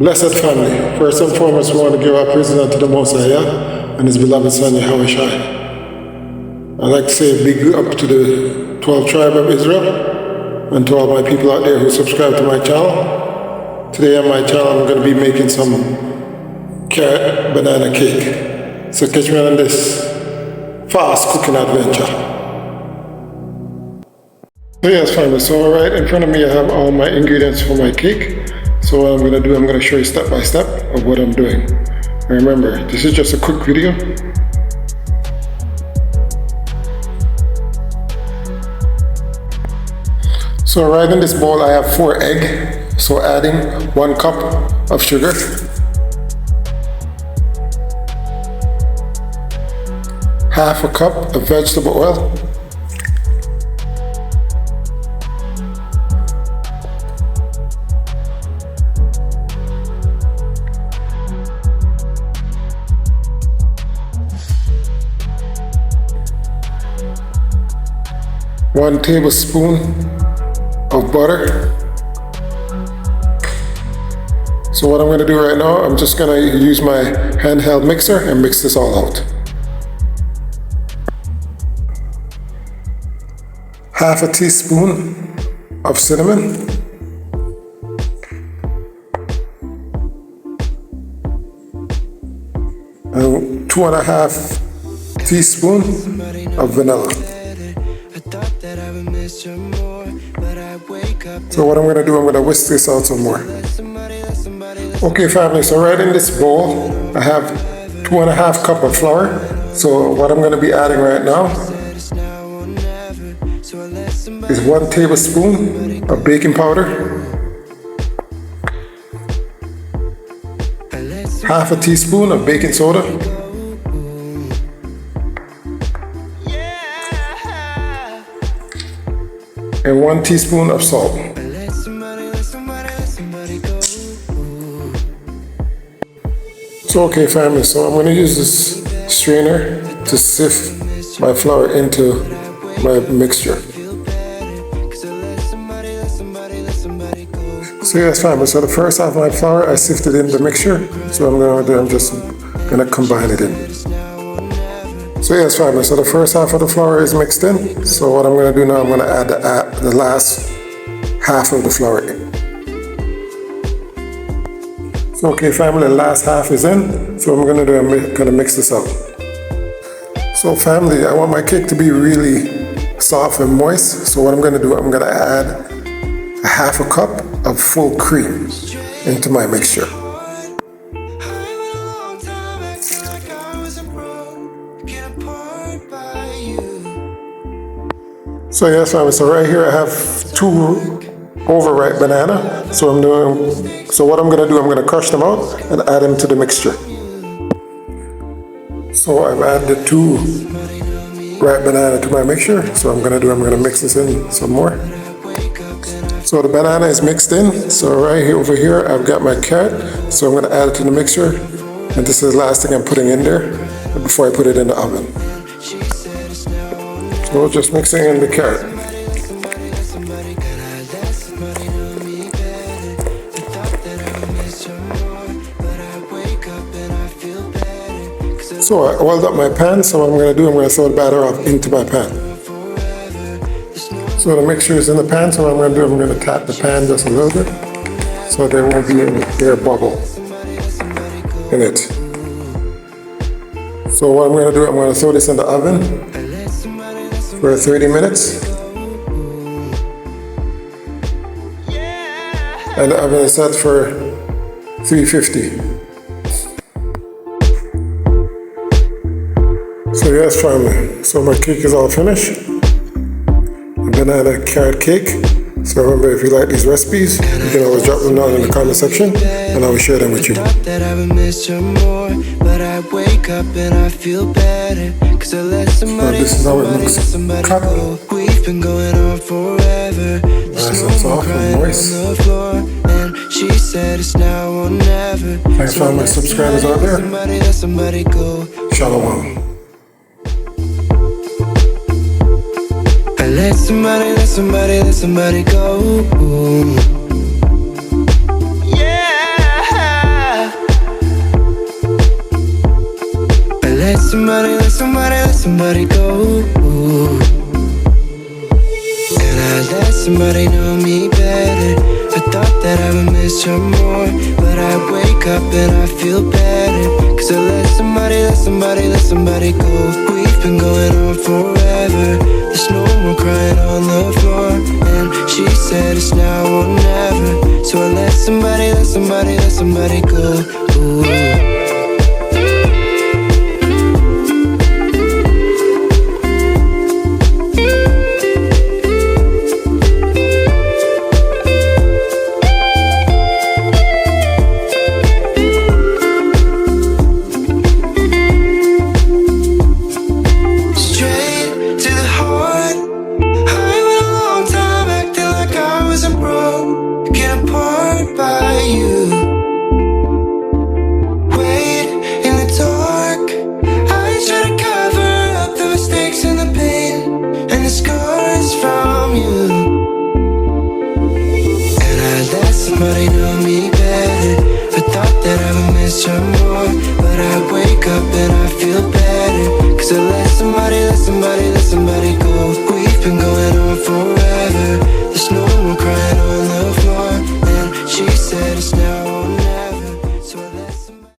Blessed family, first and foremost, we want to give our praises unto the Most High and His beloved Son, Yahweh Shai. I'd like to say big up to the 12 tribe of Israel and to all my people out there who subscribe to my channel. Today on my channel, I'm going to be making some carrot banana cake. So catch me on this fast cooking adventure. So yes, family, so right in front of me I have all my ingredients for my cake. So what I'm going to do, I'm going to show you step by step of what I'm doing. And remember, this is just a quick video. So right in this bowl I have 4 eggs. So adding 1 cup of sugar. Half a cup of vegetable oil. 1 tablespoon of butter. So what I'm going to do right now, I'm just going to use my handheld mixer and mix this all out. Half a teaspoon of cinnamon. And 2.5 teaspoons of vanilla. So what I'm going to do, I'm going to whisk this out some more. Okay family, so right in this bowl I have 2.5 cups of flour. So what I'm going to be adding right now is 1 tablespoon of baking powder, half a teaspoon of baking soda, and 1 teaspoon of salt. So okay family, so I'm going to use this strainer to sift my flour into my mixture. So yes family, so the first half of my flour I sifted in the mixture. So I'm just going to combine it in. So yes family, so the first half of the flour is mixed in. So what I'm going to do now, I'm going to add the last half of the flour in. So okay family, the last half is in. So I'm going to mix this up. So family, I want my cake to be really soft and moist. So what I'm going to do, I'm going to add a half a cup of full cream into my mixture. So yes family, so right here I have 2 overripe banana. So what I'm going to do, I'm going to crush them out and add them to the mixture. So I've added the 2 ripe banana to my mixture. So I'm going to mix this in some more. So the banana is mixed in. So right here over here I've got my carrot. So I'm going to add it to the mixture. And this is the last thing I'm putting in there before I put it in the oven. So just mixing in the carrot. So I oiled up my pan, so what I'm going to do, I'm going to throw the batter off into my pan. So the mixture is in the pan, so what I'm going to do, I'm going to tap the pan just a little bit so there won't be any air bubble in it. So what I'm going to do, I'm going to throw this in the oven for 30 minutes. And the oven is set for 350. So yes family, so my cake is all finished. Banana carrot cake. So remember, if you like these recipes, you can always drop them down in the comment section and I will share them with you. So this is how it looks cut. Nice and soft and moist. Thanks for all my subscribers out there. Shalom. Let somebody go. Yeah. let somebody go. And I let somebody know me better. I thought that I would miss her more, but I wake up and I feel better. Cause I let somebody go. We've been going on forever. There's no more crying on the floor. And she said it's now or never. So I let somebody go. Ooh. Somebody know me better. I thought that I would miss her more, but I wake up and I feel better. Cause I let somebody